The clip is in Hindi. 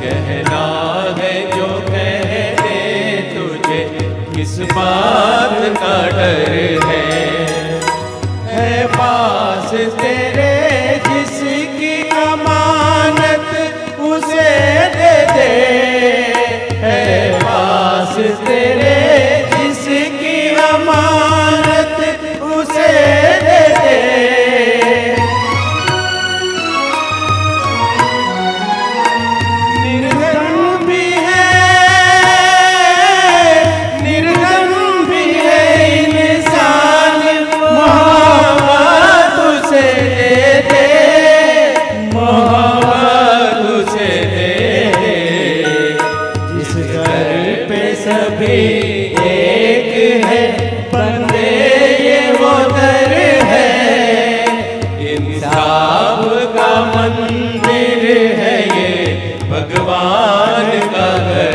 कहना है जो कह दे तुझे, किस बात का डर है पास तेरे जिसकी अमानत उसे दे दे, है पास तेरे जिसकी अमानत उसे दे दे। निर्धन भी है इंसान, मोहब्बत उसे दे दे, मोहब्बत उसे दे दे। जिस घर पे सभी एक है बंदे ये वो दर है, इंसाफ का मंदिर है ये भगवान का घर